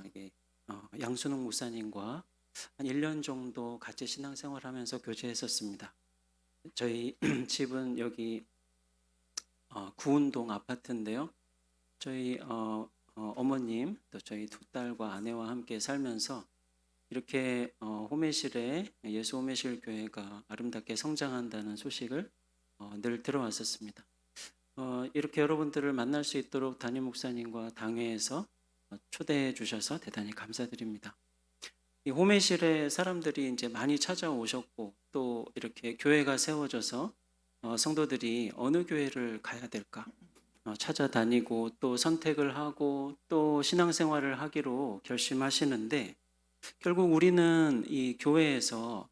이게 양순웅 목사님과 한 1년 정도 같이 신앙생활하면서 교제했었습니다. 저희 집은 여기 구운동 아파트인데요. 저희 어머님 또 저희 두 딸과 아내와 함께 살면서 이렇게 호메실에 예수 호메실 교회가 아름답게 성장한다는 소식을 늘 들어왔었습니다. 이렇게 여러분들을 만날 수 있도록 담임 목사님과 당회에서 초대해 주셔서 대단히 감사드립니다. 이 호메실에 사람들이 이제 많이 찾아오셨고 또 이렇게 교회가 세워져서 성도들이 어느 교회를 가야 될까 찾아다니고 또 선택을 하고 또 신앙생활을 하기로 결심하시는데 결국 우리는 이 교회에서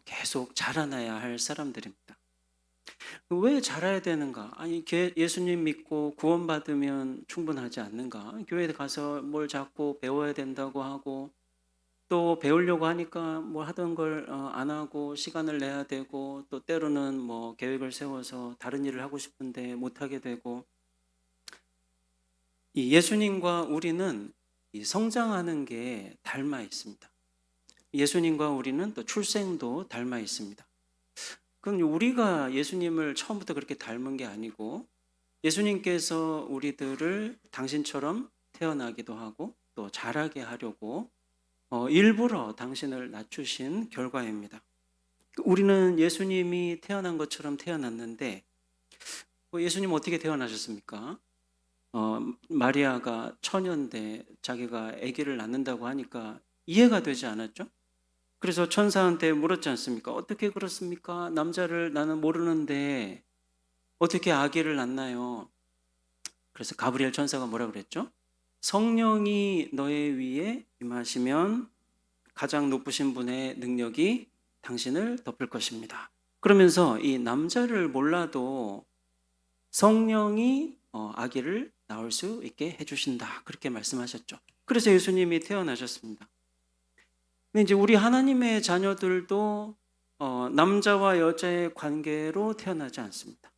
계속 자라나야 할 사람들입니다. 왜 자라야 되는가? 아니 예수님 믿고 구원받으면 충분하지 않는가? 교회에 가서 뭘 자꾸 배워야 된다고 하고 또 배우려고 하니까 뭐 하던 걸 안 하고 시간을 내야 되고 또 때로는 뭐 계획을 세워서 다른 일을 하고 싶은데 못 하게 되고 이 예수님과 우리는 이 성장하는 게 닮아 있습니다. 예수님과 우리는 또 출생도 닮아 있습니다. 그럼 우리가 예수님을 처음부터 그렇게 닮은 게 아니고 예수님께서 우리들을 당신처럼 태어나기도 하고 또 자라게 하려고 일부러 당신을 낮추신 결과입니다. 우리는 예수님이 태어난 것처럼 태어났는데 예수님 어떻게 태어나셨습니까? 마리아가 처녀인데 자기가 아기를 낳는다고 하니까 이해가 되지 않았죠? 그래서 천사한테 물었지 않습니까? 어떻게 그렇습니까? 남자를 나는 모르는데 어떻게 아기를 낳나요? 그래서 가브리엘 천사가 뭐라 그랬죠? 성령이 너의 위에 임하시면 가장 높으신 분의 능력이 당신을 덮을 것입니다. 그러면서 이 남자를 몰라도 성령이 아기를 낳을 수 있게 해주신다. 그렇게 말씀하셨죠. 그래서 예수님이 태어나셨습니다. 근데 이제 우리 하나님의 자녀들도 남자와 여자의 관계로 태어나지 않습니다.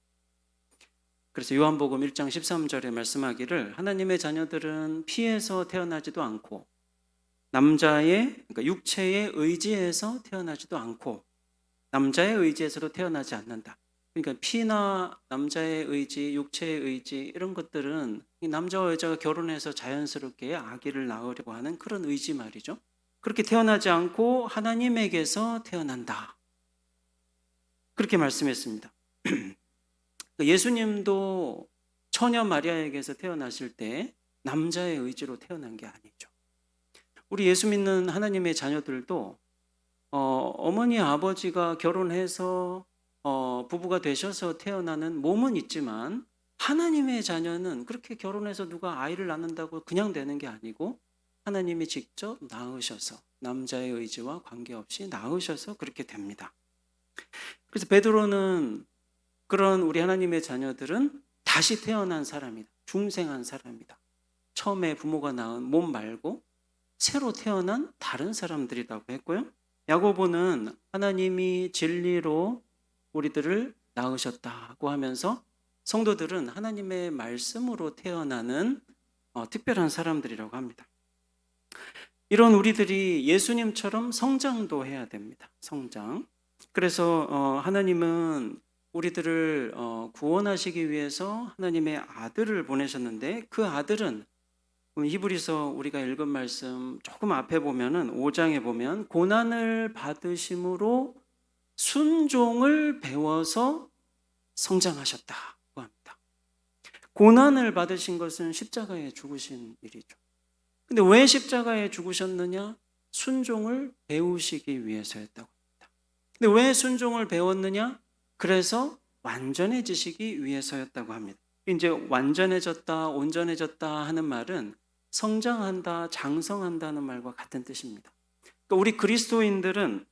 그래서 요한복음 1장 13절에 말씀하기를 하나님의 자녀들은 피에서 태어나지도 않고 남자의 그러니까 육체의 의지에서 태어나지도 않고 남자의 의지에서도 태어나지 않는다. 그러니까 피나 남자의 의지, 육체의 의지 이런 것들은 이 남자와 여자가 결혼해서 자연스럽게 아기를 낳으려고 하는 그런 의지 말이죠. 그렇게 태어나지 않고 하나님에게서 태어난다. 그렇게 말씀했습니다. 예수님도 처녀 마리아에게서 태어나실 때 남자의 의지로 태어난 게 아니죠. 우리 예수 믿는 하나님의 자녀들도 어머니 아버지가 결혼해서 부부가 되셔서 태어나는 몸은 있지만 하나님의 자녀는 그렇게 결혼해서 누가 아이를 낳는다고 그냥 되는 게 아니고 하나님이 직접 낳으셔서 남자의 의지와 관계없이 낳으셔서 그렇게 됩니다. 그래서 베드로는 그런 우리 하나님의 자녀들은 다시 태어난 사람이다. 중생한 사람이다. 처음에 부모가 낳은 몸 말고 새로 태어난 다른 사람들이라고 했고요. 야고보는 하나님이 진리로 우리들을 낳으셨다고 하면서 성도들은 하나님의 말씀으로 태어나는 특별한 사람들이라고 합니다. 이런 우리들이 예수님처럼 성장도 해야 됩니다. 성장. 그래서 하나님은 우리들을 구원하시기 위해서 하나님의 아들을 보내셨는데 그 아들은 히브리서 우리가 읽은 말씀 조금 앞에 보면은 5장에 보면 고난을 받으심으로 순종을 배워서 성장하셨다고 합니다. 고난을 받으신 것은 십자가에 죽으신 일이죠. 근데 왜 십자가에 죽으셨느냐? 순종을 배우시기 위해서였다고 합니다. 근데 왜 순종을 배웠느냐? 그래서 완전해지시기 위해서였다고 합니다. 이제 완전해졌다, 온전해졌다 하는 말은 성장한다, 장성한다는 말과 같은 뜻입니다. 그러니까 우리 그리스도인들은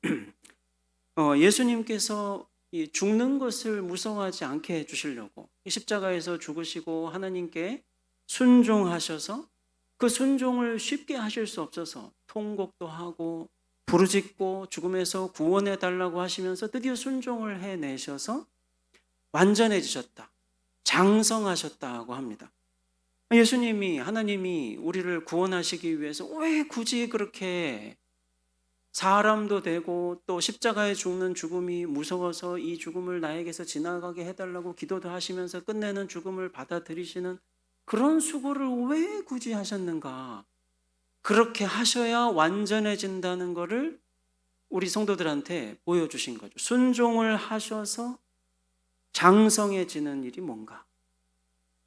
예수님께서 이 죽는 것을 무서워하지 않게 해주시려고 십자가에서 죽으시고 하나님께 순종하셔서 그 순종을 쉽게 하실 수 없어서 통곡도 하고 부르짖고 죽음에서 구원해 달라고 하시면서 드디어 순종을 해내셔서 완전해지셨다, 장성하셨다고 합니다. 예수님이, 하나님이 우리를 구원하시기 위해서 왜 굳이 그렇게 사람도 되고 또 십자가에 죽는 죽음이 무서워서 이 죽음을 나에게서 지나가게 해달라고 기도도 하시면서 끝내는 죽음을 받아들이시는 그런 수고를 왜 굳이 하셨는가? 그렇게 하셔야 완전해진다는 것을 우리 성도들한테 보여주신 거죠. 순종을 하셔서 장성해지는 일이 뭔가?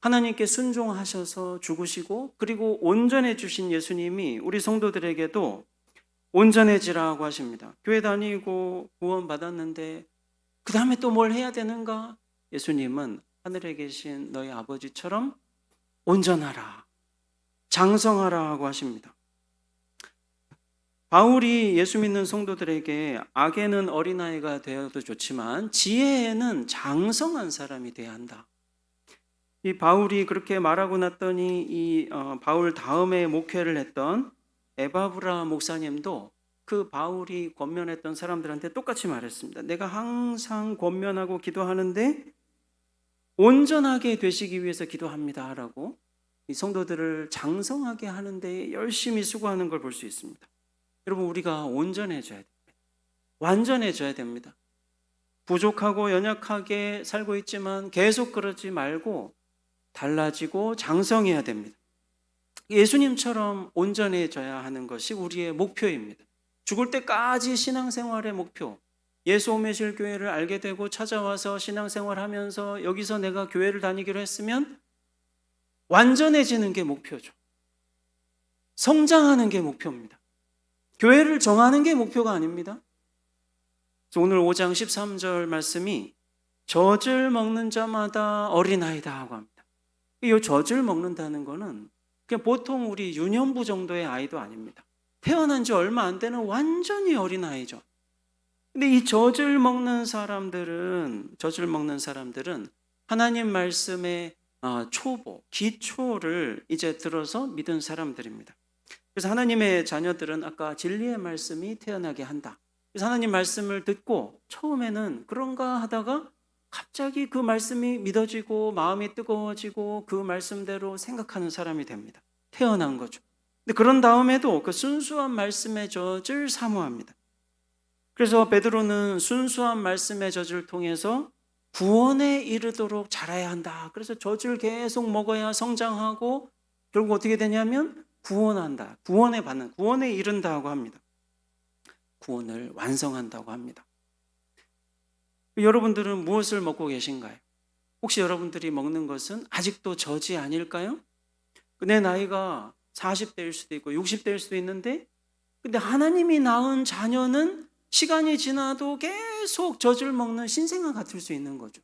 하나님께 순종하셔서 죽으시고 그리고 온전해 주신 예수님이 우리 성도들에게도 온전해지라고 하십니다. 교회 다니고 구원 받았는데 그 다음에 또 뭘 해야 되는가? 예수님은 하늘에 계신 너희 아버지처럼 온전하라, 장성하라고 하십니다. 바울이 예수 믿는 성도들에게 악에는 어린아이가 되어도 좋지만 지혜에는 장성한 사람이 돼야 한다. 이 바울이 그렇게 말하고 났더니 바울 다음에 목회를 했던 에바브라 목사님도 그 바울이 권면했던 사람들한테 똑같이 말했습니다. 내가 항상 권면하고 기도하는데 온전하게 되시기 위해서 기도합니다 라고 이 성도들을 장성하게 하는데 열심히 수고하는 걸 볼 수 있습니다. 여러분, 우리가 온전해져야 됩니다. 완전해져야 됩니다. 부족하고 연약하게 살고 있지만 계속 그러지 말고 달라지고 장성해야 됩니다. 예수님처럼 온전해져야 하는 것이 우리의 목표입니다. 죽을 때까지 신앙생활의 목표, 예수 오매실 교회를 알게 되고 찾아와서 신앙생활하면서 여기서 내가 교회를 다니기로 했으면 완전해지는 게 목표죠. 성장하는 게 목표입니다. 교회를 정하는 게 목표가 아닙니다. 오늘 5장 13절 말씀이 젖을 먹는 자마다 어린아이다 하고 합니다. 이 젖을 먹는다는 거는 그냥 보통 우리 유년부 정도의 아이도 아닙니다. 태어난 지 얼마 안 되는 완전히 어린아이죠. 근데 이 젖을 먹는 사람들은 하나님 말씀의 초보, 기초를 이제 들어서 믿은 사람들입니다. 그래서 하나님의 자녀들은 아까 진리의 말씀이 태어나게 한다. 그래서 하나님 말씀을 듣고 처음에는 그런가 하다가 갑자기 그 말씀이 믿어지고 마음이 뜨거워지고 그 말씀대로 생각하는 사람이 됩니다. 태어난 거죠. 근데 그런 다음에도 그 순수한 말씀의 젖을 사모합니다. 그래서 베드로는 순수한 말씀의 젖을 통해서 구원에 이르도록 자라야 한다. 그래서 젖을 계속 먹어야 성장하고 결국 어떻게 되냐면 구원한다. 구원에 이른다고 합니다. 구원을 완성한다고 합니다. 여러분들은 무엇을 먹고 계신가요? 혹시 여러분들이 먹는 것은 아직도 젖이 아닐까요? 내 나이가 40대일 수도 있고 60대일 수도 있는데 근데 하나님이 낳은 자녀는 시간이 지나도 계속 젖을 먹는 신생아 같을 수 있는 거죠.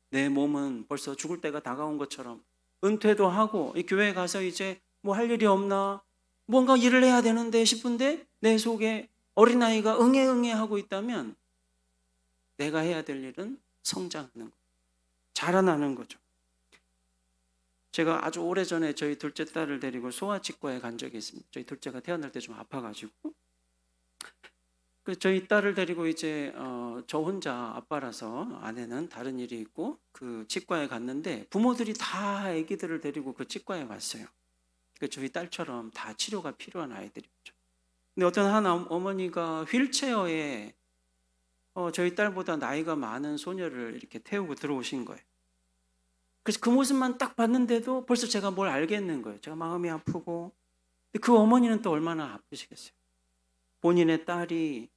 내 몸은 벌써 죽을 때가 다가온 것처럼 은퇴도 하고 이 교회에 가서 이제 뭐 할 일이 없나 뭔가 일을 해야 되는데 싶은데 내 속에 어린아이가 응애 하고 있다면 내가 해야 될 일은 성장하는 거, 자라나는 거죠. 제가 아주 오래전에 저희 둘째 딸을 데리고 소아치과에 간 적이 있습니다. 저희 둘째가 태어날 때 좀 아파가지고 저희 딸을 데리고 이제 저 혼자 아빠라서 아내는 다른 일이 있고 그 치과에 갔는데 부모들이 다 아기들을 데리고 그 치과에 왔어요. 저희 딸처럼 다 치료가 필요한 아이들이었죠. 근데 어떤 한 어머니가 휠체어에 저희 딸보다 나이가 많은 소녀를 이렇게 태우고 들어오신 거예요. 그래서 그 모습만 딱 봤는데도 벌써 제가 뭘 알겠는 거예요. 제가 마음이 아프고. 그 어머니는 또 얼마나 아프시겠어요. 본인의 딸이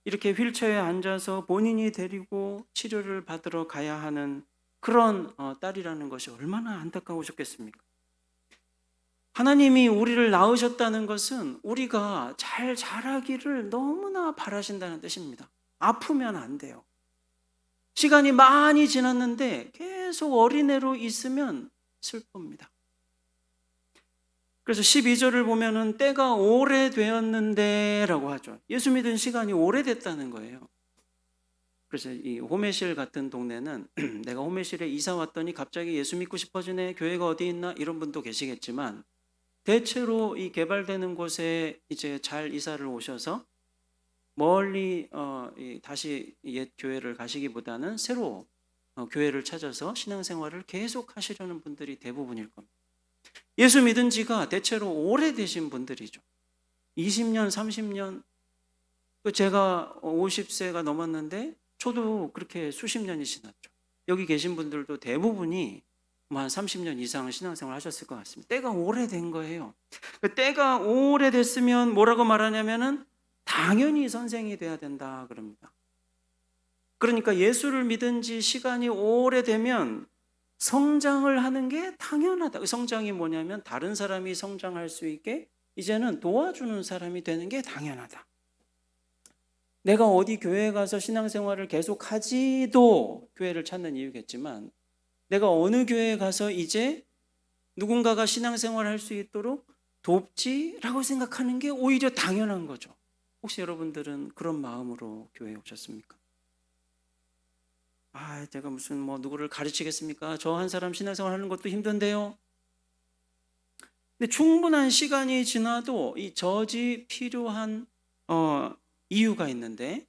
이렇게 휠체어에 앉아서 본인이 데리고 치료를 받으러 가야 하는 그런 딸이라는 것이 얼마나 안타까우셨겠습니까? 하나님이 우리를 낳으셨다는 것은 우리가 잘 자라기를 너무나 바라신다는 뜻입니다. 아프면 안 돼요. 시간이 많이 지났는데 계속 어린애로 있으면 슬픕니다. 그래서 12절을 보면은 때가 오래되었는데 라고 하죠. 예수 믿은 시간이 오래됐다는 거예요. 그래서 이 호메실 같은 동네는 내가 호메실에 이사 왔더니 갑자기 예수 믿고 싶어지네, 교회가 어디 있나, 이런 분도 계시겠지만 대체로 이 개발되는 곳에 이제 잘 이사를 오셔서 멀리 다시 옛 교회를 가시기보다는 새로 교회를 찾아서 신앙생활을 계속 하시려는 분들이 대부분일 겁니다. 예수 믿은 지가 대체로 오래되신 분들이죠. 20년, 30년, 제가 50세가 넘었는데 저도 그렇게 수십 년이 지났죠. 여기 계신 분들도 대부분이 한 30년 이상 신앙생활 하셨을 것 같습니다. 때가 오래된 거예요. 때가 오래됐으면 뭐라고 말하냐면은 당연히 선생이 돼야 된다 그럽니다. 그러니까 예수를 믿은 지 시간이 오래되면 성장을 하는 게 당연하다. 성장이 뭐냐면 다른 사람이 성장할 수 있게 이제는 도와주는 사람이 되는 게 당연하다. 내가 어디 교회에 가서 신앙생활을 계속하지도 교회를 찾는 이유겠지만 내가 어느 교회에 가서 이제 누군가가 신앙생활을 할 수 있도록 돕지라고 생각하는 게 오히려 당연한 거죠. 혹시 여러분들은 그런 마음으로 교회에 오셨습니까? 제가 무슨 누구를 가르치겠습니까? 저 한 사람 신앙생활 하는 것도 힘든데요. 근데 충분한 시간이 지나도 이 젖이 필요한 이유가 있는데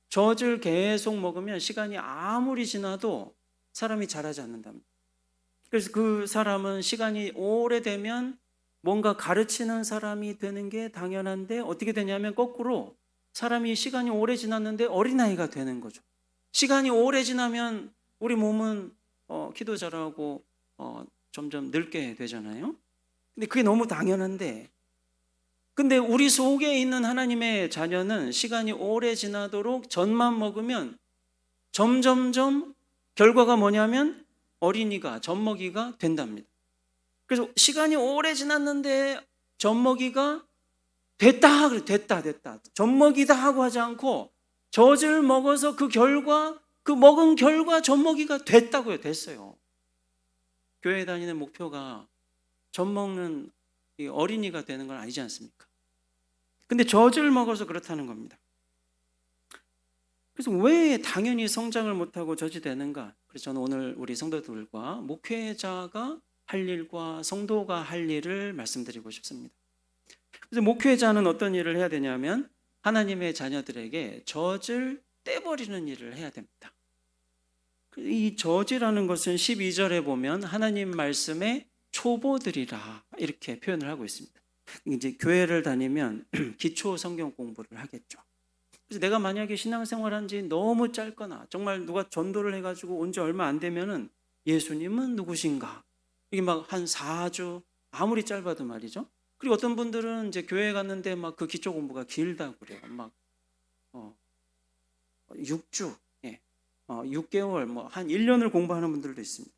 젖을 계속 먹으면 시간이 아무리 지나도 사람이 자라지 않는답니다. 그래서 그 사람은 시간이 오래되면 뭔가 가르치는 사람이 되는 게 당연한데 어떻게 되냐면 거꾸로 사람이 시간이 오래 지났는데 어린아이가 되는 거죠. 시간이 오래 지나면 우리 몸은 키도 자라고 점점 늙게 되잖아요. 근데 그게 너무 당연한데 근데 우리 속에 있는 하나님의 자녀는 시간이 오래 지나도록 젖만 먹으면 점점점 결과가 뭐냐면 어린이가 젖먹이가 된답니다. 그래서 시간이 오래 지났는데 젖먹이가 됐다. 젖먹이다 하고 하지 않고 젖을 먹어서 그 먹은 결과 젖먹이가 됐다고요. 됐어요. 교회 다니는 목표가 젖먹는 어린이가 되는 건 아니지 않습니까? 근데 젖을 먹어서 그렇다는 겁니다. 그래서 왜 당연히 성장을 못하고 젖이 되는가? 그래서 저는 오늘 우리 성도들과 목회자가 할 일과 성도가 할 일을 말씀드리고 싶습니다. 그래서 목회자는 어떤 일을 해야 되냐면 하나님의 자녀들에게 젖을 떼버리는 일을 해야 됩니다. 이 젖이라는 것은 12절에 보면 하나님 말씀의 초보들이라 이렇게 표현을 하고 있습니다. 이제 교회를 다니면 기초 성경 공부를 하겠죠. 그래서 내가 만약에 신앙생활한 지 너무 짧거나 정말 누가 전도를 해가지고 온 지 얼마 안 되면은 예수님은 누구신가? 이게 막 한 4주 아무리 짧아도 말이죠. 그리고 어떤 분들은 이제 교회 갔는데 막 그 기초 공부가 길다고 그래요. 막 6주, 6개월, 한 1년을 공부하는 분들도 있습니다.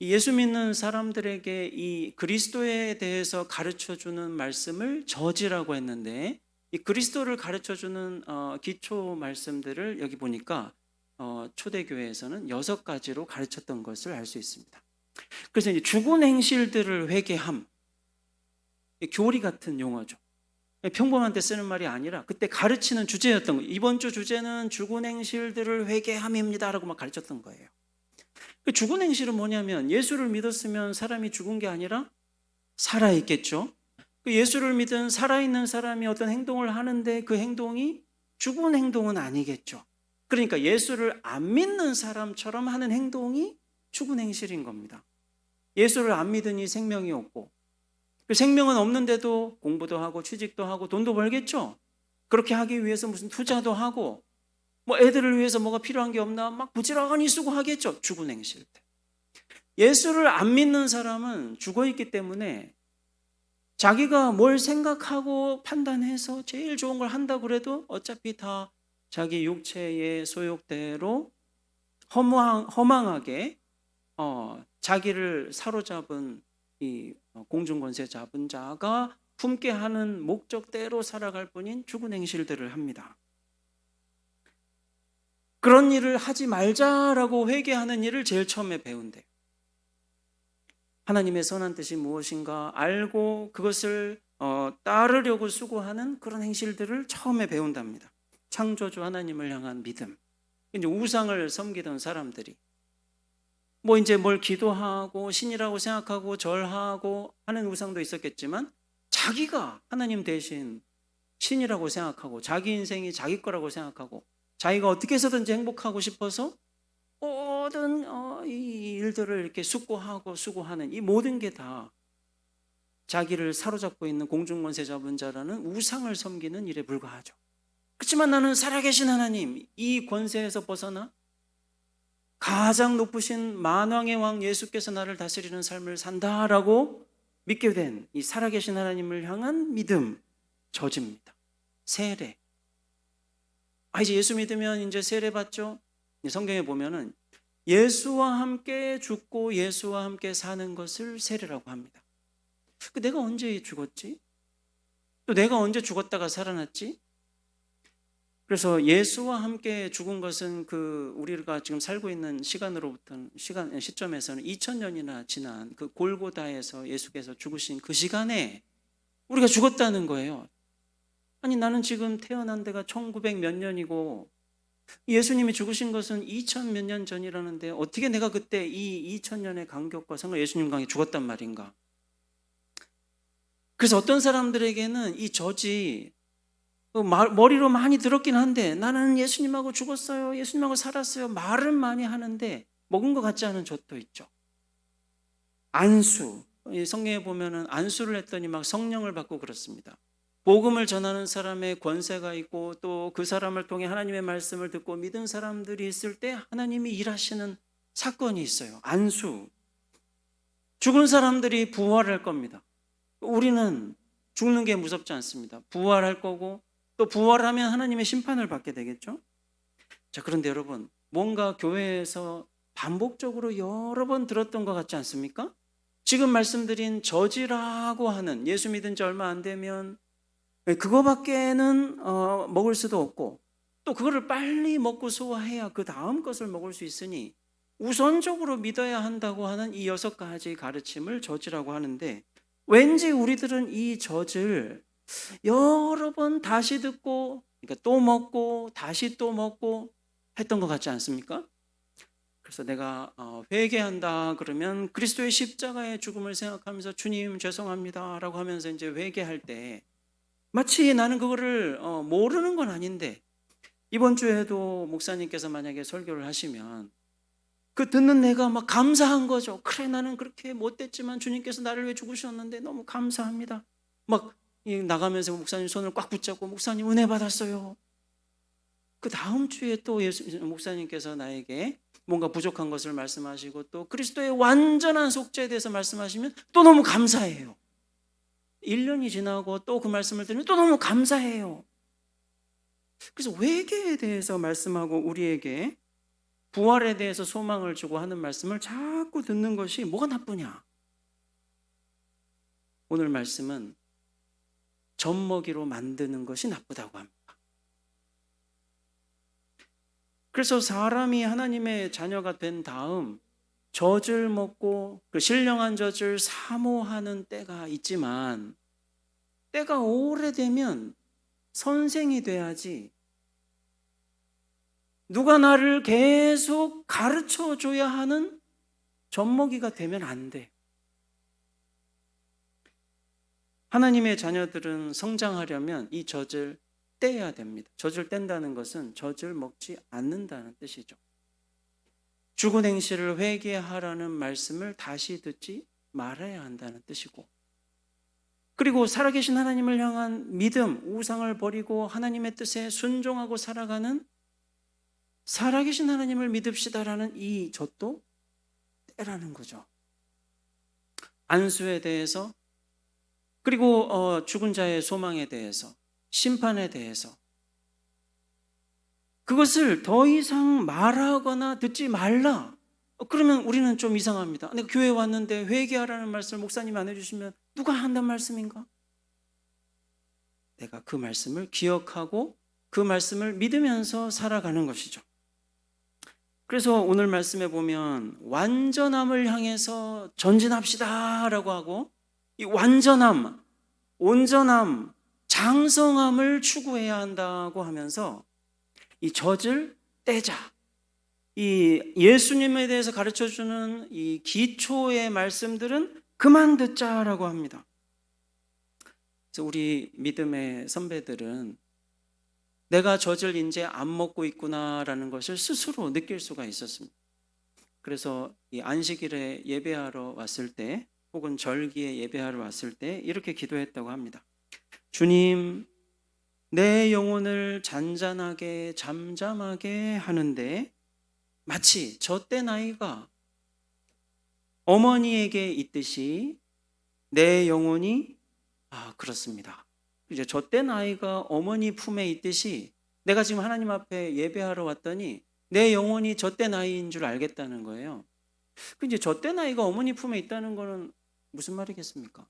예수 믿는 사람들에게 이 그리스도에 대해서 가르쳐주는 말씀을 젖이라고 했는데 이 그리스도를 가르쳐주는 기초 말씀들을 여기 보니까 초대교회에서는 6가지로 가르쳤던 것을 알 수 있습니다. 그래서 이제 죽은 행실들을 회개함, 교리 같은 용어죠. 평범한 때 쓰는 말이 아니라 그때 가르치는 주제였던 거예요. 이번 주 주제는 죽은 행실들을 회개함입니다 라고 막 가르쳤던 거예요. 죽은 행실은 뭐냐면 예수를 믿었으면 사람이 죽은 게 아니라 살아있겠죠. 예수를 믿은 살아있는 사람이 어떤 행동을 하는데 그 행동이 죽은 행동은 아니겠죠. 그러니까 예수를 안 믿는 사람처럼 하는 행동이 죽은 행실인 겁니다. 예수를 안 믿으니 생명이 없고 그 생명은 없는데도 공부도 하고 취직도 하고 돈도 벌겠죠. 그렇게 하기 위해서 무슨 투자도 하고 애들을 위해서 뭐가 필요한 게 없나 막 부지런히 쓰고 하겠죠. 죽은 행실 때. 예수를 안 믿는 사람은 죽어있기 때문에 자기가 뭘 생각하고 판단해서 제일 좋은 걸 한다고 그래도 어차피 다 자기 육체의 소욕대로 허망하게 자기를 사로잡은 이 공중권세 잡은 자가 품게 하는 목적대로 살아갈 뿐인 죽은 행실들을 합니다. 그런 일을 하지 말자라고 회개하는 일을 제일 처음에 배운대요. 하나님의 선한 뜻이 무엇인가 알고 그것을 따르려고 수고하는 그런 행실들을 처음에 배운답니다. 창조주 하나님을 향한 믿음. 이제 우상을 섬기던 사람들이 이제 뭘 기도하고 신이라고 생각하고 절하고 하는 우상도 있었겠지만 자기가 하나님 대신 신이라고 생각하고 자기 인생이 자기 거라고 생각하고 자기가 어떻게 해서든지 행복하고 싶어서 모든 이 일들을 이렇게 수고하는 이 모든 게 다 자기를 사로잡고 있는 공중권세 잡은 자라는 우상을 섬기는 일에 불과하죠. 그렇지만 나는 살아계신 하나님, 이 권세에서 벗어나 가장 높으신 만왕의 왕 예수께서 나를 다스리는 삶을 산다라고 믿게 된 이 살아계신 하나님을 향한 믿음, 저지입니다. 세례. 이제 예수 믿으면 이제 세례 받죠? 성경에 보면은 예수와 함께 죽고 예수와 함께 사는 것을 세례라고 합니다. 내가 언제 죽었지? 또 내가 언제 죽었다가 살아났지? 그래서 예수와 함께 죽은 것은 우리가 지금 살고 있는 시점에서는 2000년이나 지난 그 골고다에서 예수께서 죽으신 그 시간에 우리가 죽었다는 거예요. 아니, 나는 지금 태어난 데가 1900 몇 년이고 예수님이 죽으신 것은 2000 몇 년 전이라는데 어떻게 내가 그때 이 2000년의 간격과 예수님과 함께 죽었단 말인가? 그래서 어떤 사람들에게는 이 저지 머리로 많이 들었긴 한데 나는 예수님하고 죽었어요, 예수님하고 살았어요, 말은 많이 하는데 먹은 것 같지 않은 젖도 있죠. 안수, 성경에 보면은 안수를 했더니 막 성령을 받고 그렇습니다. 복음을 전하는 사람의 권세가 있고 또 그 사람을 통해 하나님의 말씀을 듣고 믿은 사람들이 있을 때 하나님이 일하시는 사건이 있어요. 안수. 죽은 사람들이 부활할 겁니다. 우리는 죽는 게 무섭지 않습니다. 부활할 거고 또 부활하면 하나님의 심판을 받게 되겠죠. 자, 그런데 여러분, 뭔가 교회에서 반복적으로 여러 번 들었던 것 같지 않습니까? 지금 말씀드린 저지라고 하는, 예수 믿은 지 얼마 안 되면 그거밖에는 먹을 수도 없고 또 그거를 빨리 먹고 소화해야 그 다음 것을 먹을 수 있으니 우선적으로 믿어야 한다고 하는 이 6가지 가르침을 저지라고 하는데, 왠지 우리들은 이 젖을 여러 번 다시 듣고 그러니까 또 먹고 다시 또 먹고 했던 것 같지 않습니까? 그래서 내가 회개한다 그러면 그리스도의 십자가의 죽음을 생각하면서 주님 죄송합니다 라고 하면서 이제 회개할 때 마치 나는 그거를 모르는 건 아닌데, 이번 주에도 목사님께서 만약에 설교를 하시면 그 듣는 내가 막 감사한 거죠. 그래, 나는 그렇게 못됐지만 주님께서 나를 위해 죽으셨는데 너무 감사합니다. 막 나가면서 목사님 손을 꽉 붙잡고 목사님 은혜 받았어요. 그 다음 주에 또 목사님께서 나에게 뭔가 부족한 것을 말씀하시고 또 그리스도의 완전한 속죄에 대해서 말씀하시면 또 너무 감사해요. 1년이 지나고 또 그 말씀을 들으면 또 너무 감사해요. 그래서 회개에 대해서 말씀하고 우리에게 부활에 대해서 소망을 주고 하는 말씀을 자꾸 듣는 것이 뭐가 나쁘냐? 오늘 말씀은 젖먹이로 만드는 것이 나쁘다고 합니다. 그래서 사람이 하나님의 자녀가 된 다음 젖을 먹고 그 신령한 젖을 사모하는 때가 있지만, 때가 오래되면 선생이 돼야지 누가 나를 계속 가르쳐 줘야 하는 젖먹이가 되면 안 돼. 하나님의 자녀들은 성장하려면 이 젖을 떼야 됩니다. 젖을 뗀다는 것은 젖을 먹지 않는다는 뜻이죠. 죽은 행실을 회개하라는 말씀을 다시 듣지 말아야 한다는 뜻이고, 그리고 살아계신 하나님을 향한 믿음, 우상을 버리고 하나님의 뜻에 순종하고 살아가는 살아계신 하나님을 믿읍시다라는 이 젖도 떼라는 거죠. 안수에 대해서, 그리고 죽은 자의 소망에 대해서, 심판에 대해서 그것을 더 이상 말하거나 듣지 말라. 그러면 우리는 좀 이상합니다. 내가 교회에 왔는데 회개하라는 말씀을 목사님이 안 해주시면 누가 한단 말씀인가? 내가 그 말씀을 기억하고 그 말씀을 믿으면서 살아가는 것이죠. 그래서 오늘 말씀에 보면 완전함을 향해서 전진합시다 라고 하고, 이 완전함, 온전함, 장성함을 추구해야 한다고 하면서 이 젖을 떼자, 이 예수님에 대해서 가르쳐주는 이 기초의 말씀들은 그만 듣자라고 합니다. 그래서 우리 믿음의 선배들은 내가 젖을 이제 안 먹고 있구나라는 것을 스스로 느낄 수가 있었습니다. 그래서 이 안식일에 예배하러 왔을 때 혹은 절기에 예배하러 왔을 때 이렇게 기도했다고 합니다. 주님, 내 영혼을 잔잔하게 잠잠하게 하는데 마치 젖된 아이가 어머니에게 있듯이 내 영혼이 그렇습니다. 이제 젖된 아이가 어머니 품에 있듯이 내가 지금 하나님 앞에 예배하러 왔더니 내 영혼이 젖된 아이인 줄 알겠다는 거예요. 이제 젖된 아이가 어머니 품에 있다는 거는 무슨 말이겠습니까?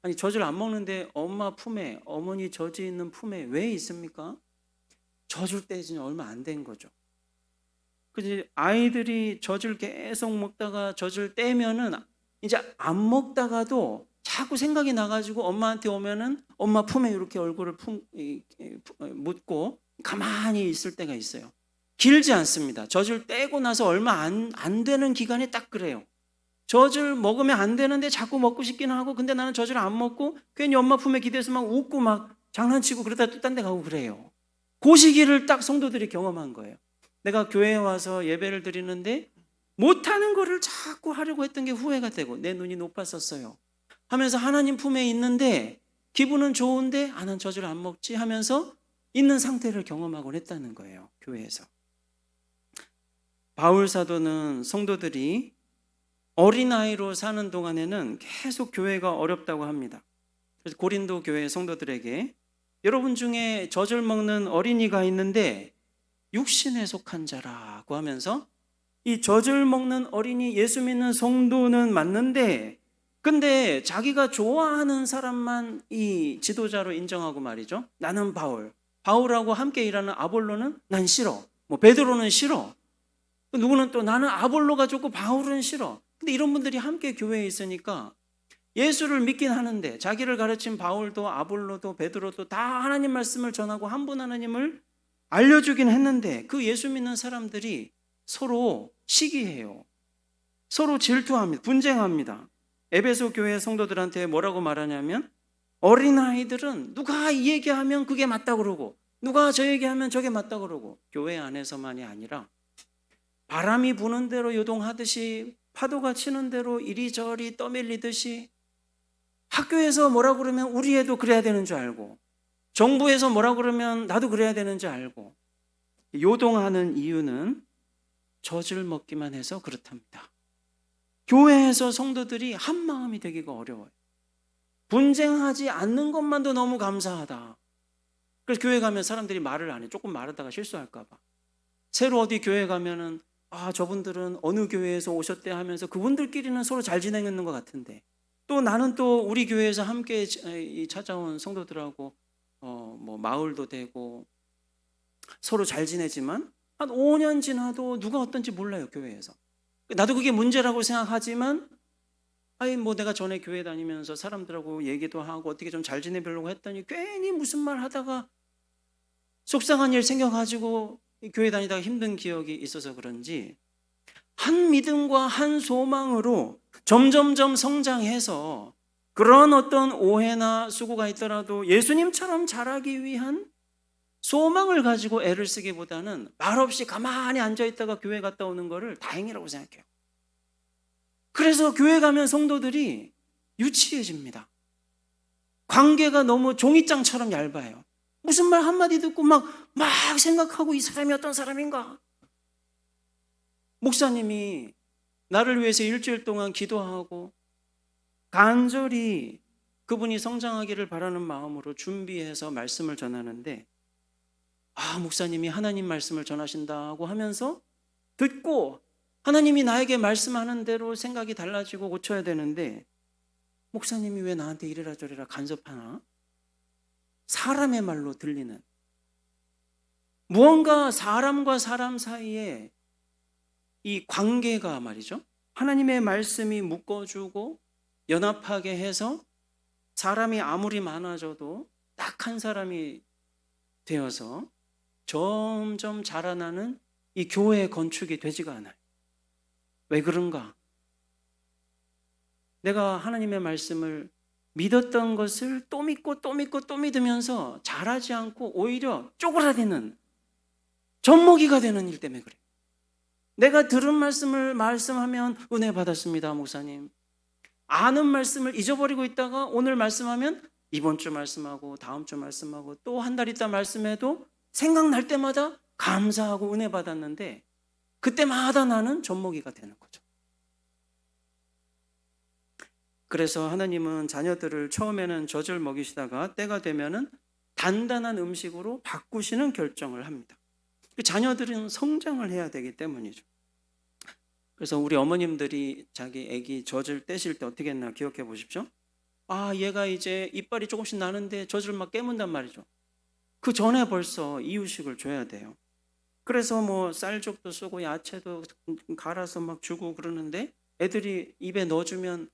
아니 젖을 안 먹는데 엄마 품에, 어머니 젖이 있는 품에 왜 있습니까? 젖을 떼지는 얼마 안 된 거죠. 그지 아이들이 젖을 계속 먹다가 젖을 떼면은 이제 안 먹다가도 자꾸 생각이 나가지고 엄마한테 오면은 엄마 품에 이렇게 얼굴을 묻고 가만히 있을 때가 있어요. 길지 않습니다. 젖을 떼고 나서 얼마 안 되는 기간이 딱 그래요. 젖을 먹으면 안 되는데 자꾸 먹고 싶긴 하고, 근데 나는 젖을 안 먹고 괜히 엄마 품에 기대서 막 웃고 막 장난치고 그러다 또 딴 데 가고 그래요. 그 시기를 딱 성도들이 경험한 거예요. 내가 교회에 와서 예배를 드리는데 못하는 거를 자꾸 하려고 했던 게 후회가 되고 내 눈이 높았었어요 하면서 하나님 품에 있는데 기분은 좋은데 난 젖을 안 먹지 하면서 있는 상태를 경험하곤 했다는 거예요. 교회에서. 바울 사도는 성도들이 어린아이로 사는 동안에는 계속 교회가 어렵다고 합니다. 그래서 고린도 교회 성도들에게 여러분 중에 젖을 먹는 어린이가 있는데 육신에 속한 자라고 하면서 이 젖을 먹는 어린이 예수 믿는 성도는 맞는데 근데 자기가 좋아하는 사람만 이 지도자로 인정하고 말이죠. 나는 바울하고 함께 일하는 아볼로는 난 싫어. 뭐 베드로는 싫어. 누구는 또 나는 아볼로가 좋고 바울은 싫어. 근데 이런 분들이 함께 교회에 있으니까 예수를 믿긴 하는데 자기를 가르친 바울도 아볼로도 베드로도 다 하나님 말씀을 전하고 한 분 하나님을 알려주긴 했는데 그 예수 믿는 사람들이 서로 시기해요. 서로 질투합니다. 분쟁합니다. 에베소 교회 성도들한테 뭐라고 말하냐면 어린아이들은 누가 이 얘기하면 그게 맞다 그러고 누가 저 얘기하면 저게 맞다 그러고 교회 안에서만이 아니라 바람이 부는 대로 요동하듯이 파도가 치는 대로 이리저리 떠밀리듯이 학교에서 뭐라 그러면 우리 애도 그래야 되는 줄 알고 정부에서 뭐라 그러면 나도 그래야 되는지 알고 요동하는 이유는 젖을 먹기만 해서 그렇답니다. 교회에서 성도들이 한 마음이 되기가 어려워요. 분쟁하지 않는 것만도 너무 감사하다. 그래서 교회 가면 사람들이 말을 안 해. 조금 말하다가 실수할까 봐. 새로 어디 교회 가면은 저분들은 어느 교회에서 오셨대 하면서 그분들끼리는 서로 잘 지내는 것 같은데 또 나는 또 우리 교회에서 함께 찾아온 성도들하고 뭐 마을도 되고 서로 잘 지내지만 한 5년 지나도 누가 어떤지 몰라요. 교회에서. 나도 그게 문제라고 생각하지만 뭐 내가 전에 교회 다니면서 사람들하고 얘기도 하고 어떻게 좀 잘 지내보려고 했더니 괜히 무슨 말 하다가 속상한 일 생겨가지고 교회 다니다가 힘든 기억이 있어서 그런지 한 믿음과 한 소망으로 점점점 성장해서 그런 어떤 오해나 수고가 있더라도 예수님처럼 자라기 위한 소망을 가지고 애를 쓰기보다는 말없이 가만히 앉아있다가 교회 갔다 오는 거를 다행이라고 생각해요. 그래서 교회 가면 성도들이 유치해집니다. 관계가 너무 종이장처럼 얇아요. 무슨 말 한마디 듣고 막 생각하고 이 사람이 어떤 사람인가. 목사님이 나를 위해서 일주일 동안 기도하고 간절히 그분이 성장하기를 바라는 마음으로 준비해서 말씀을 전하는데 목사님이 하나님 말씀을 전하신다고 하면서 듣고 하나님이 나에게 말씀하는 대로 생각이 달라지고 고쳐야 되는데 목사님이 왜 나한테 이래라 저래라 간섭하나? 사람의 말로 들리는 무언가 사람과 사람 사이에 이 관계가 말이죠. 하나님의 말씀이 묶어주고 연합하게 해서 사람이 아무리 많아져도 딱 한 사람이 되어서 점점 자라나는 이 교회의 건축이 되지가 않아요. 왜 그런가? 내가 하나님의 말씀을 믿었던 것을 또 믿고 또 믿고 또 믿으면서 자라지 않고 오히려 쪼그라드는 젖먹이가 되는 일 때문에 그래요. 내가 들은 말씀을 말씀하면 은혜 받았습니다 목사님. 아는 말씀을 잊어버리고 있다가 오늘 말씀하면 이번 주 말씀하고 다음 주 말씀하고 또 한 달 있다 말씀해도 생각날 때마다 감사하고 은혜 받았는데 그때마다 나는 젖먹이가 되는 거죠. 그래서 하나님은 자녀들을 처음에는 젖을 먹이시다가 때가 되면은 단단한 음식으로 바꾸시는 결정을 합니다. 그 자녀들은 성장을 해야 되기 때문이죠. 그래서 우리 어머님들이 자기 아기 젖을 떼실 때 어떻게 했나 기억해 보십시오. 얘가 이제 이빨이 조금씩 나는데 젖을 막 깨문단 말이죠. 그 전에 벌써 이유식을 줘야 돼요. 그래서 뭐 쌀죽도 쓰고 야채도 갈아서 막 주고 그러는데 애들이 입에 넣어주면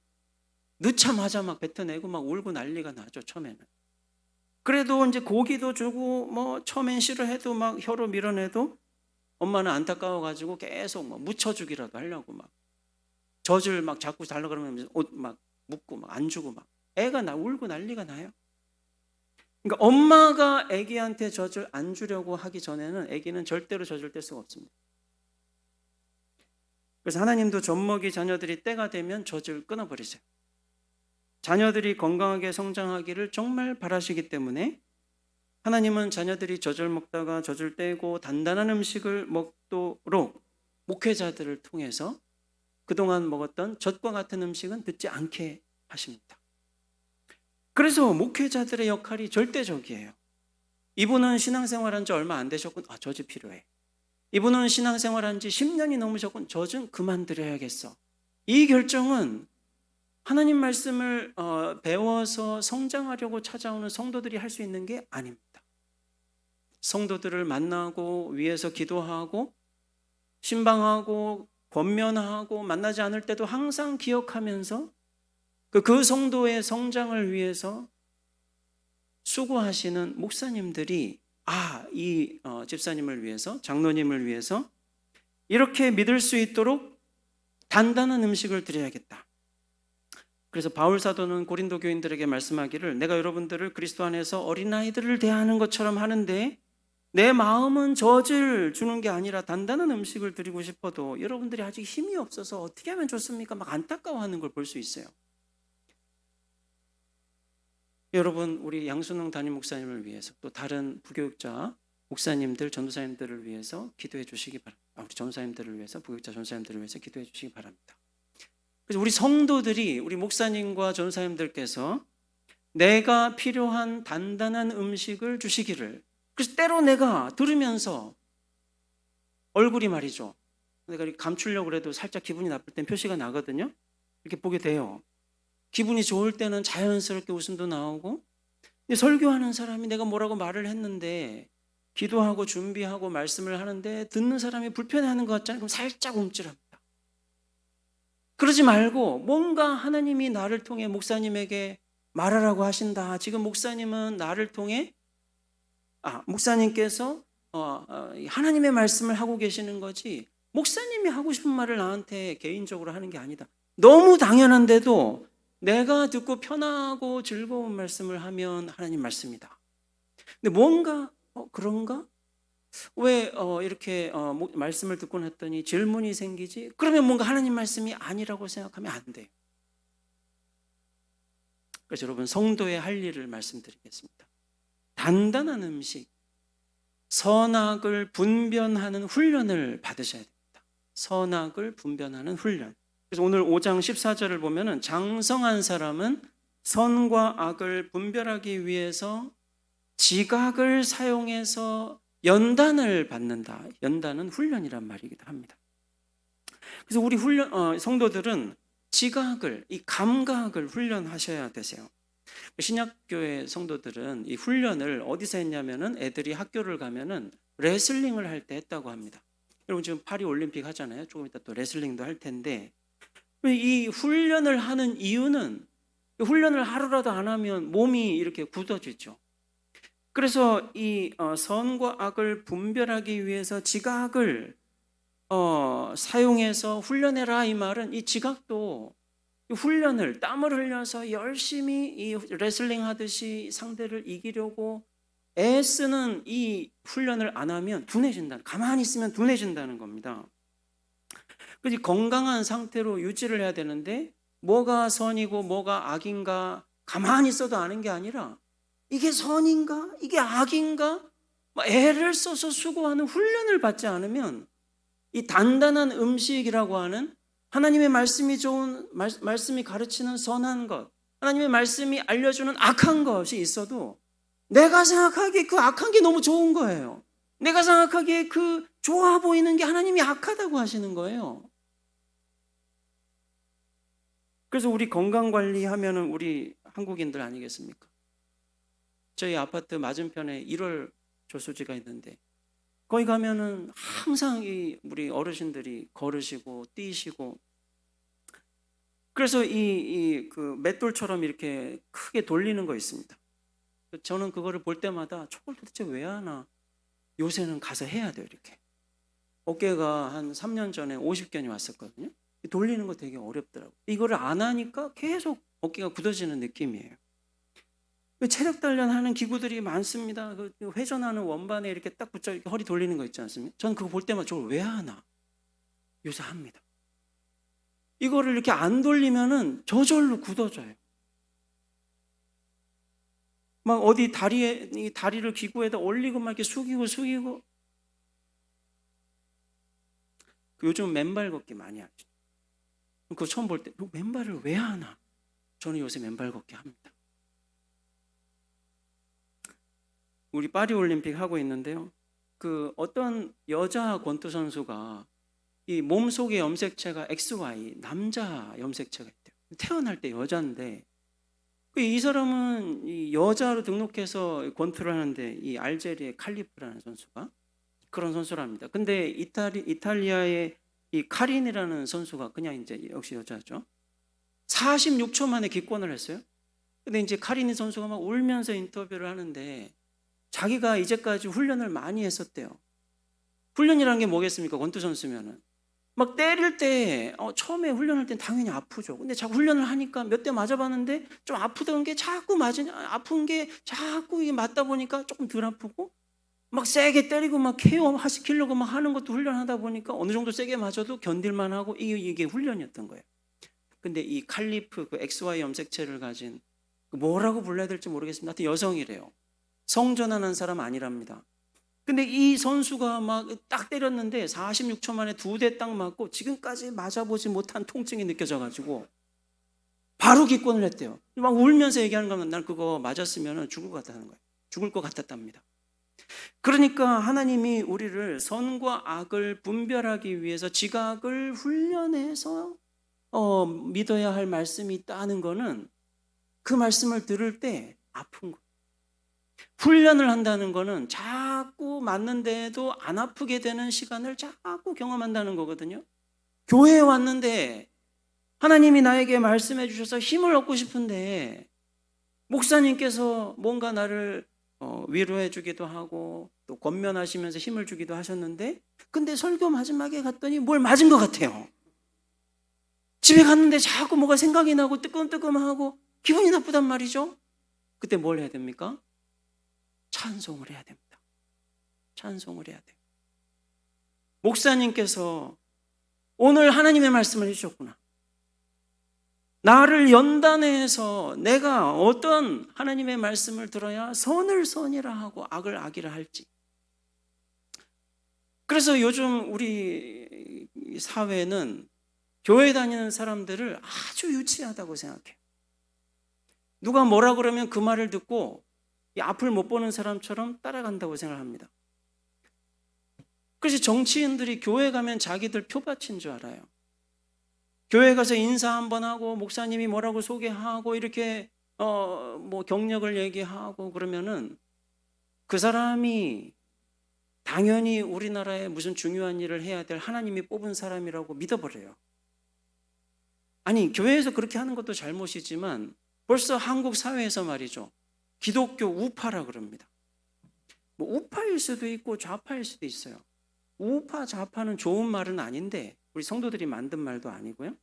넣자마자 막 뱉어내고 막 울고 난리가 나죠, 처음에는. 그래도 이제 고기도 주고 뭐 처음엔 싫어해도 막 혀로 밀어내도 엄마는 안타까워가지고 계속 막 묻혀주기라도 하려고 막 젖을 막 자꾸 달라 그러면 옷 막 묻고 막 안 주고 막 애가 울고 난리가 나요. 그러니까 엄마가 아기한테 젖을 안 주려고 하기 전에는 아기는 절대로 젖을 뗄 수가 없습니다. 그래서 하나님도 젖먹이 자녀들이 때가 되면 젖을 끊어버리세요. 자녀들이 건강하게 성장하기를 정말 바라시기 때문에 하나님은 자녀들이 젖을 먹다가 젖을 떼고 단단한 음식을 먹도록 목회자들을 통해서 그동안 먹었던 젖과 같은 음식은 듣지 않게 하십니다. 그래서 목회자들의 역할이 절대적이에요. 이분은 신앙생활한 지 얼마 안 되셨군. 젖이 필요해. 이분은 신앙생활한 지 10년이 넘으셨군. 젖은 그만드려야겠어. 이 결정은 하나님 말씀을 배워서 성장하려고 찾아오는 성도들이 할 수 있는 게 아닙니다. 성도들을 만나고 위에서 기도하고 신방하고 권면하고 만나지 않을 때도 항상 기억하면서 그 성도의 성장을 위해서 수고하시는 목사님들이 이 집사님을 위해서, 장로님을 위해서 이렇게 믿을 수 있도록 단단한 음식을 드려야겠다. 그래서 바울 사도는 고린도 교인들에게 말씀하기를 내가 여러분들을 그리스도 안에서 어린아이들을 대하는 것처럼 하는데 내 마음은 젖을 주는 게 아니라 단단한 음식을 드리고 싶어도 여러분들이 아직 힘이 없어서 어떻게 하면 좋습니까? 막 안타까워하는 걸 볼 수 있어요. 여러분, 우리 양순웅 담임 목사님을 위해서 또 다른 부교육자 목사님들, 전도사님들을 위해서 기도해 주시기 바랍니다. 우리 전도사님들을 위해서, 부교육자 전도사님들을 위해서 기도해 주시기 바랍니다. 그래서 우리 성도들이, 우리 목사님과 전도사님들께서 내가 필요한 단단한 음식을 주시기를, 그래서 때로 내가 들으면서 얼굴이 말이죠, 내가 감추려고 해도 살짝 기분이 나쁠 땐 표시가 나거든요. 이렇게 보게 돼요. 기분이 좋을 때는 자연스럽게 웃음도 나오고, 근데 설교하는 사람이 내가 뭐라고 말을 했는데 기도하고 준비하고 말씀을 하는데 듣는 사람이 불편해하는 것 같잖아요. 그럼 살짝 움찔합니다. 그러지 말고 뭔가 하나님이 나를 통해 목사님에게 말하라고 하신다. 지금 목사님은 나를 통해 목사님께서 하나님의 말씀을 하고 계시는 거지 목사님이 하고 싶은 말을 나한테 개인적으로 하는 게 아니다. 너무 당연한데도 내가 듣고 편하고 즐거운 말씀을 하면 하나님 말씀이다. 근데 뭔가 그런가? 왜 이렇게 말씀을 듣고 했더니 질문이 생기지? 그러면 뭔가 하나님 말씀이 아니라고 생각하면 안 돼요. 그래서 여러분, 성도의 할 일을 말씀드리겠습니다. 단단한 음식, 선악을 분별하는 훈련을 받으셔야 됩니다. 선악을 분별하는 훈련. 그래서 오늘 5장 14절을 보면은 장성한 사람은 선과 악을 분별하기 위해서 지각을 사용해서 연단을 받는다. 연단은 훈련이란 말이기도 합니다. 그래서 우리 성도들은 지각을, 이 감각을 훈련하셔야 되세요. 신약교회 성도들은 이 훈련을 어디서 했냐면은 애들이 학교를 가면은 레슬링을 할 때 했다고 합니다. 여러분 지금 파리 올림픽 하잖아요. 조금 이따 또 레슬링도 할 텐데 이 훈련을 하는 이유는 훈련을 하루라도 안 하면 몸이 이렇게 굳어지죠. 그래서 이 선과 악을 분별하기 위해서 지각을 사용해서 훈련해라 이 말은 이 지각도 훈련을 땀을 흘려서 열심히 이 레슬링 하듯이 상대를 이기려고 애쓰는 이 훈련을 안 하면 둔해진다. 가만히 있으면 둔해진다는 겁니다. 그래서 건강한 상태로 유지를 해야 되는데 뭐가 선이고 뭐가 악인가 가만히 있어도 아는 게 아니라 이게 선인가? 이게 악인가? 애를 써서 수고하는 훈련을 받지 않으면 이 단단한 음식이라고 하는 하나님의 말씀이 좋은 말씀이 가르치는 선한 것, 하나님의 말씀이 알려주는 악한 것이 있어도 내가 생각하기에 그 악한 게 너무 좋은 거예요. 내가 생각하기에 그 좋아 보이는 게 하나님이 악하다고 하시는 거예요. 그래서 우리 건강관리하면은 우리 한국인들 아니겠습니까? 저희 아파트 맞은편에 1월 조수지가 있는데 거기 가면은 항상 우리 어르신들이 걸으시고 뛰시고, 그래서 그 맷돌처럼 이렇게 크게 돌리는 거 있습니다. 저는 그거를 볼 때마다 저걸 도대체 왜 하나? 요새는 가서 해야 돼요. 이렇게 어깨가 한 3년 전에 50견이 왔었거든요. 돌리는 거 되게 어렵더라고요. 이거를 안 하니까 계속 어깨가 굳어지는 느낌이에요. 체력 단련하는 기구들이 많습니다. 그 회전하는 원반에 이렇게 딱 붙여 이렇게 허리 돌리는 거 있지 않습니까? 저는 그거 볼 때마다 저걸 왜 하나? 요새 합니다. 이거를 이렇게 안 돌리면은 저절로 굳어져요. 막 어디 다리를 기구에다 올리고 막 이렇게 숙이고. 요즘 맨발 걷기 많이 하죠. 그거 처음 볼 때 맨발을 왜 하나? 저는 요새 맨발 걷기 합니다. 우리 파리 올림픽 하고 있는데요. 그 어떤 여자 권투 선수가 이 몸속의 염색체가 XY, 남자 염색체가 있대요. 태어날 때 여자인데 이 사람은 이 여자로 등록해서 권투를 하는데 이 알제리의 칼리프라는 선수가 그런 선수랍니다. 근데 이탈리아의 이 카린이라는 선수가 그냥 이제 역시 여자죠. 46초 만에 기권을 했어요. 근데 이제 카린이 선수가 막 울면서 인터뷰를 하는데 자기가 이제까지 훈련을 많이 했었대요. 훈련이라는 게 뭐겠습니까? 권투 선수면은 막 때릴 때 처음에 훈련할 땐 당연히 아프죠. 근데 자꾸 훈련을 하니까 몇 대 맞아봤는데 좀 아프던 게 자꾸 아픈 게 자꾸 이게 맞다 보니까 조금 덜 아프고 막 세게 때리고 막 KO 시키려고 막 하는 것도 훈련하다 보니까 어느 정도 세게 맞아도 견딜만 하고 이게 훈련이었던 거예요. 근데 이 칼리프 그 XY 염색체를 가진 뭐라고 불러야 될지 모르겠습니다. 하여튼 여성이래요. 성전하는 사람 아니랍니다. 근데 이 선수가 막 딱 때렸는데 46초 만에 2대 딱 맞고 지금까지 맞아보지 못한 통증이 느껴져가지고 바로 기권을 했대요. 막 울면서 얘기하는 거면 난 그거 맞았으면 죽을 것 같다는 거예요. 죽을 것 같았답니다. 그러니까 하나님이 우리를 선과 악을 분별하기 위해서 지각을 훈련해서 믿어야 할 말씀이 있다는 거는 그 말씀을 들을 때 아픈 거예요. 훈련을 한다는 거는 자꾸 맞는데도 안 아프게 되는 시간을 자꾸 경험한다는 거거든요. 교회에 왔는데 하나님이 나에게 말씀해 주셔서 힘을 얻고 싶은데 목사님께서 뭔가 나를 위로해 주기도 하고 또 권면하시면서 힘을 주기도 하셨는데 근데 설교 마지막에 갔더니 뭘 맞은 것 같아요. 집에 갔는데 자꾸 뭐가 생각이 나고 뜨끔뜨끔하고 기분이 나쁘단 말이죠. 그때 뭘 해야 됩니까? 찬송을 해야 됩니다. 찬송을 해야 돼요. 목사님께서 오늘 하나님의 말씀을 해주셨구나. 나를 연단해서 내가 어떤 하나님의 말씀을 들어야 선을 선이라 하고 악을 악이라 할지. 그래서 요즘 우리 사회는 교회 다니는 사람들을 아주 유치하다고 생각해요. 누가 뭐라 그러면 그 말을 듣고 이 앞을 못 보는 사람처럼 따라간다고 생각합니다. 그래서 정치인들이 교회 가면 자기들 표밭인 줄 알아요. 교회 가서 인사 한번 하고 목사님이 뭐라고 소개하고 이렇게 뭐 경력을 얘기하고 그러면은 그 사람이 당연히 우리나라에 무슨 중요한 일을 해야 될 하나님이 뽑은 사람이라고 믿어버려요. 아니 교회에서 그렇게 하는 것도 잘못이지만 벌써 한국 사회에서 말이죠. 기독교 우파라 그럽니다. 뭐 우파일 수도 있고 좌파일 수도 있어요. 우파 좌파는 좋은 말은 아닌데 우리 성도들이 만든 말도 아니고요.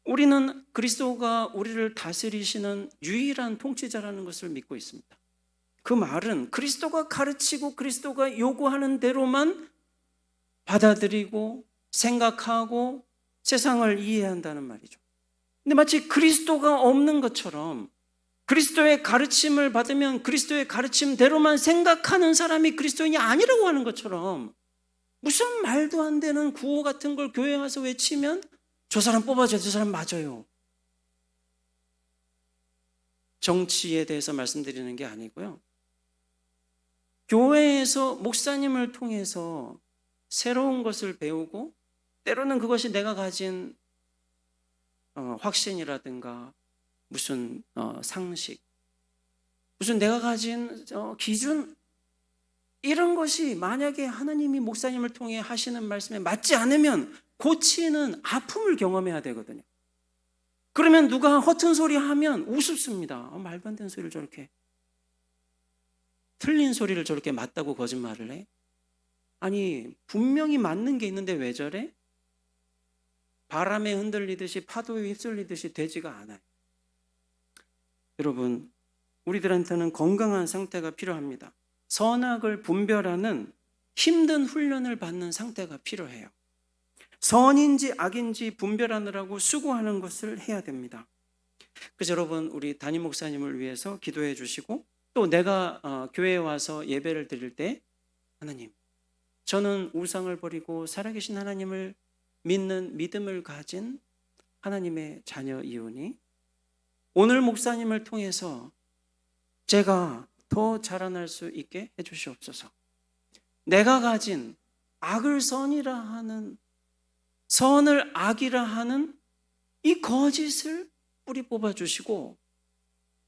우리는 그리스도가 우리를 다스리시는 유일한 통치자라는 것을 믿고 있습니다. 그 말은 그리스도가 가르치고 그리스도가 요구하는 대로만 받아들이고 생각하고 세상을 이해한다는 말이죠. 근데 마치 그리스도가 없는 것처럼 그리스도의 가르침을 받으면 그리스도의 가르침대로만 생각하는 사람이 그리스도인이 아니라고 하는 것처럼 무슨 말도 안 되는 구호 같은 걸 교회에 와서 외치면 저 사람 뽑아줘요, 저 사람 맞아요. 정치에 대해서 말씀드리는 게 아니고요. 교회에서 목사님을 통해서 새로운 것을 배우고 때로는 그것이 내가 가진 확신이라든가 무슨 상식, 무슨 내가 가진 기준, 이런 것이 만약에 하나님이 목사님을 통해 하시는 말씀에 맞지 않으면 고치는 아픔을 경험해야 되거든요. 그러면 누가 허튼 소리 하면 우습습니다. 말도 안 되는 소리를 저렇게, 틀린 소리를 저렇게 맞다고 거짓말을 해? 아니 분명히 맞는 게 있는데 왜 저래? 바람에 흔들리듯이 파도에 휩쓸리듯이 되지가 않아요. 여러분, 우리들한테는 건강한 상태가 필요합니다. 선악을 분별하는 힘든 훈련을 받는 상태가 필요해요. 선인지 악인지 분별하느라고 수고하는 것을 해야 됩니다. 그래서 여러분, 우리 담임 목사님을 위해서 기도해 주시고, 또 내가 교회에 와서 예배를 드릴 때 하나님, 저는 우상을 버리고 살아계신 하나님을 믿는 믿음을 가진 하나님의 자녀이오니 오늘 목사님을 통해서 제가 더 자라날 수 있게 해주시옵소서. 내가 가진 악을 선이라 하는, 선을 악이라 하는 이 거짓을 뿌리 뽑아주시고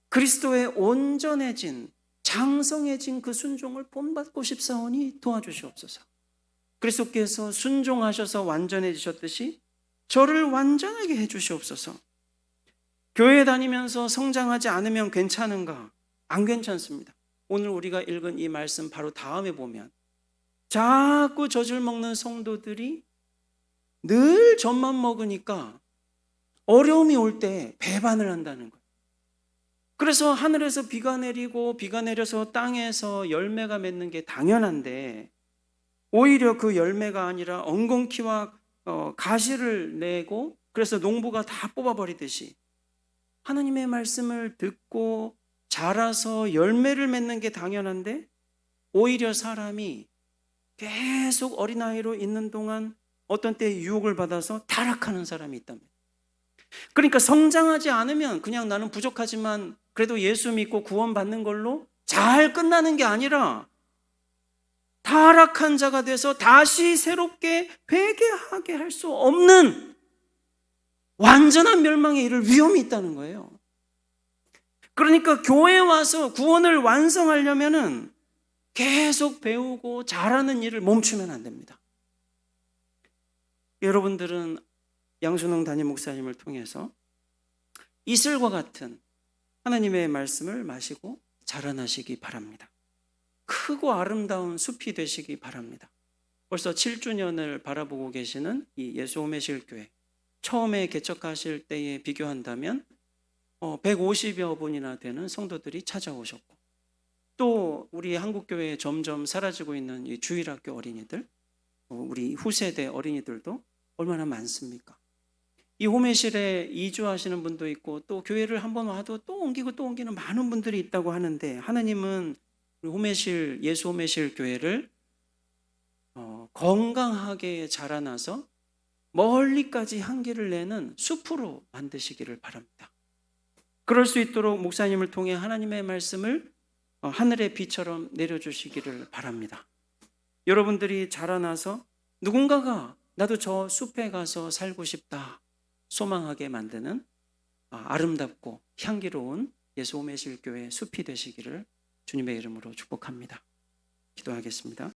그리스도의 온전해진, 장성해진 그 순종을 본받고 싶사오니 도와주시옵소서. 그리스도께서 순종하셔서 완전해지셨듯이 저를 완전하게 해주시옵소서. 교회 다니면서 성장하지 않으면 괜찮은가? 안 괜찮습니다. 오늘 우리가 읽은 이 말씀 바로 다음에 보면 자꾸 젖을 먹는 성도들이 늘 젖만 먹으니까 어려움이 올 때 배반을 한다는 거예요. 그래서 하늘에서 비가 내리고 비가 내려서 땅에서 열매가 맺는 게 당연한데 오히려 그 열매가 아니라 엉겅퀴와 가시를 내고 그래서 농부가 다 뽑아버리듯이 하나님의 말씀을 듣고 자라서 열매를 맺는 게 당연한데 오히려 사람이 계속 어린아이로 있는 동안 어떤 때 유혹을 받아서 타락하는 사람이 있답니다. 그러니까 성장하지 않으면 그냥 나는 부족하지만 그래도 예수 믿고 구원받는 걸로 잘 끝나는 게 아니라 타락한 자가 돼서 다시 새롭게 회개하게 할 수 없는 완전한 멸망에 이를 위험이 있다는 거예요. 그러니까 교회에 와서 구원을 완성하려면은 계속 배우고 잘하는 일을 멈추면 안 됩니다. 여러분들은 양순홍 담임 목사님을 통해서 이슬과 같은 하나님의 말씀을 마시고 자라나시기 바랍니다. 크고 아름다운 숲이 되시기 바랍니다. 벌써 7주년을 바라보고 계시는 이 예수홈의실교회, 처음에 개척하실 때에 비교한다면 150여 분이나 되는 성도들이 찾아오셨고, 또 우리 한국교회에 점점 사라지고 있는 이 주일학교 어린이들, 우리 후세대 어린이들도 얼마나 많습니까? 이 홈의실에 이주하시는 분도 있고 또 교회를 한번 와도 또 옮기고 또 옮기는 많은 분들이 있다고 하는데, 하나님은 우리 홈의실, 예수 홈의실 교회를 건강하게 자라나서 멀리까지 향기를 내는 숲으로 만드시기를 바랍니다. 그럴 수 있도록 목사님을 통해 하나님의 말씀을 하늘의 비처럼 내려주시기를 바랍니다. 여러분들이 자라나서 누군가가 나도 저 숲에 가서 살고 싶다 소망하게 만드는 아름답고 향기로운 예수 홈의실 교회 숲이 되시기를 주님의 이름으로 축복합니다. 기도하겠습니다.